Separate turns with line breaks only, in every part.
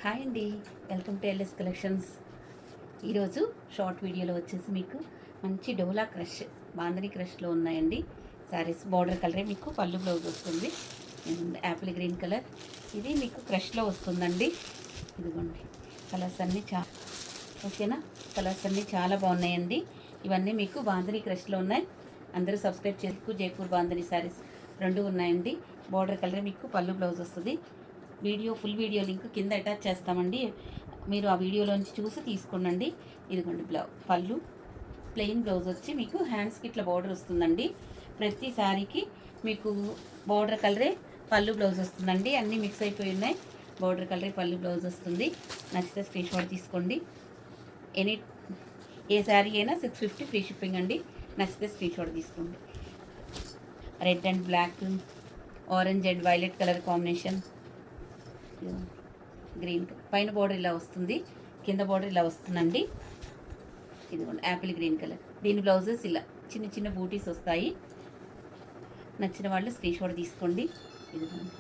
Hi అండి, welcome to LS collections. ఈరోజు short వీడియోలో వచ్చేసి మీకు మంచి డోలా క్రష్, బాందని క్రష్లో ఉన్నాయండి శారీస్. బార్డర్ కలరే మీకు పళ్ళు బ్లౌజ్ వస్తుంది. యాపిల్ గ్రీన్ కలర్, ఇది మీకు క్రష్లో వస్తుందండి. ఇదిగోండి కలర్స్ అన్నీ ఓకేనా. కలర్స్ అన్నీ చాలా బాగున్నాయండి. ఇవన్నీ మీకు బాందని క్రష్లో ఉన్నాయి. అందరూ సబ్స్క్రైబ్ చేసుకో. జైపూర్ బాందని శారీస్ రెండు ఉన్నాయండి. బార్డర్ కలర్ మీకు పళ్ళు బ్లౌజ్ వస్తుంది. ఫుల్ వీడియో లింక్ కింద అటాచ్ చేస్తామండి. మీరు ఆ వీడియోలోంచి చూసి తీసుకోండి. ఇదిగోండి పళ్ళు ప్లెయిన్ బ్లౌజ్ వచ్చి మీకు హ్యాండ్స్కి ఇట్లా బార్డర్ వస్తుందండి. ప్రతి శారీకి మీకు బార్డర్ కలరే పళ్ళు బ్లౌజ్ వస్తుందండి. అన్నీ మిక్స్ అయిపోయి ఉన్నాయి. బార్డర్ కలరే పళ్ళు బ్లౌజ్ వస్తుంది. నచ్చితే స్క్రీన్ షాట్ తీసుకోండి. ఏ శారీ అయినా 650 ఫ్రీ షిప్పింగ్ అండి. నచ్చితే స్క్రీన్ షాట్ తీసుకోండి. Red and black, orange and violet colour combination, green పైన బార్డర్ ఇలా వస్తుంది, కింద బార్డర్ ఇలా వస్తుందండి. ఇదిగోండి యాపిల్ గ్రీన్ కలర్. దీని బ్లౌజెస్ ఇలా చిన్న చిన్న బూటీస్ వస్తాయి. నచ్చిన వాళ్ళు స్క్రీన్ షాట్ తీసుకోండి. ఇదిగోండి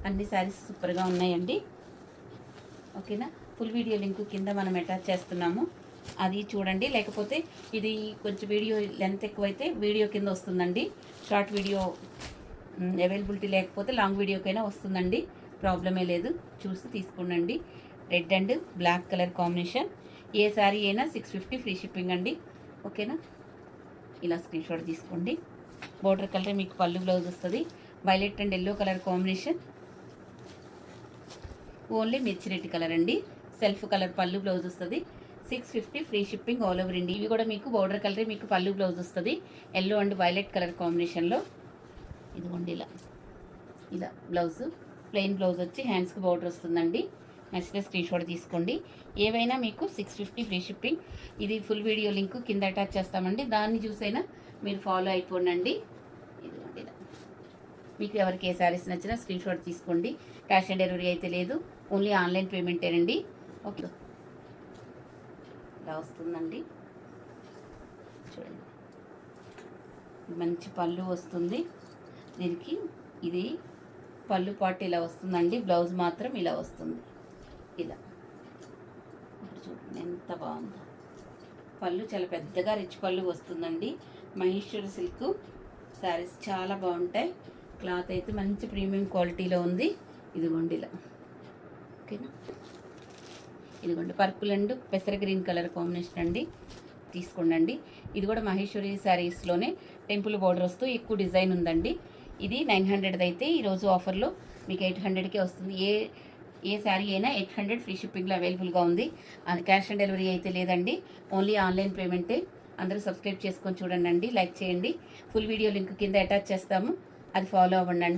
అన్ని శారీస్ సూపర్గా ఉన్నాయండి. ఓకేనా. ఫుల్ వీడియో లింక్ కింద మనం అటాచ్ చేస్తున్నాము, అది చూడండి. లేకపోతే ఇది కొంచెం వీడియో లెంత్ ఎక్కువైతే వీడియో కింద వస్తుందండి. షార్ట్ వీడియో అవైలబిలిటీ లేకపోతే లాంగ్ వీడియోకైనా వస్తుందండి, ప్రాబ్లమే లేదు. చూసి తీసుకోండి. Red and black colour combination. ఏ శారీ అయినా 650 ఫ్రీ షిప్పింగ్ అండి. ఓకేనా. ఇలా స్క్రీన్ షాట్ తీసుకోండి. బోర్డర్ కలర్ మీకు పళ్ళు బ్లౌజ్ వస్తుంది. Violet and yellow colour combination, only మిర్చి రెడ్ కలర్ అండి. సెల్ఫ్ కలర్ పళ్ళు బ్లౌజ్ వస్తుంది. 650 free shipping all over India. ఇవి కూడా మీకు బోర్డర్ కలర్ మీకు పళ్ళు బ్లౌజ్ వస్తుంది. ఎల్లో అండ్ వైలెట్ కలర్ కాంబినేషన్లో. ఇదిగోండి ఇలా బ్లౌజ్, ప్లెయిన్ బ్లౌజ్ వచ్చి హ్యాండ్స్కి బార్డర్ వస్తుందండి. నచ్చితే స్క్రీన్ షాట్ తీసుకోండి. ఏవైనా మీకు 650 ఫ్రీ షిప్పింగ్. ఇది ఫుల్ వీడియో లింక్ కింద అటాచ్ చేస్తామండి, దాన్ని చూసైనా మీరు ఫాలో అయిపోండి. ఇదిగోండి ఇలా మీకు ఎవరికి ఏ శారీస్ నచ్చినా స్క్రీన్ షాట్ తీసుకోండి. క్యాష్ ఆన్ డెలివరీ అయితే లేదు, ఓన్లీ ఆన్లైన్ పేమెంటేనండి. ఓకే, ఇలా వస్తుందండి. చూడండి మంచి పళ్ళు వస్తుంది దీనికి. ఇది పళ్ళు పాటు ఇలా వస్తుందండి, బ్లౌజ్ మాత్రం ఇలా వస్తుంది. ఇలా ఇప్పుడు చూడండి ఎంత బాగుందో. పళ్ళు చాలా పెద్దగా రిచ్ పళ్ళు వస్తుందండి. మహేశ్వరి సిల్క్ శారీస్ చాలా బాగుంటాయి. క్లాత్ అయితే మంచి ప్రీమియం క్వాలిటీలో ఉంది. ఇదిగోండి ఇలా. ఓకేనా. ఇదిగోండి పర్పుల్ అండ్ పెసర గ్రీన్ కలర్ కాంబినేషన్ అండి, తీసుకోండి. ఇది కూడా మహేశ్వరి శారీస్లోనే టెంపుల్ బార్డర్ వస్తూ ఎక్కువ డిజైన్ ఉందండి. ఇది 900 అయితే ఈరోజు ఆఫర్లో మీకు 800కే వస్తుంది. ఏ శారీ అయినా 800 ఫ్రీ షిప్పింగ్లో అవైలబుల్గా ఉంది. క్యాష్ ఆన్ డెలివరీ అయితే లేదండి, ఓన్లీ ఆన్లైన్ పేమెంటే. అందరూ సబ్స్క్రైబ్ చేసుకొని చూడండి, లైక్ చేయండి. ఫుల్ వీడియో లింక్ కింద అటాచ్ చేస్తాము, అది ఫాలో అవ్వండి.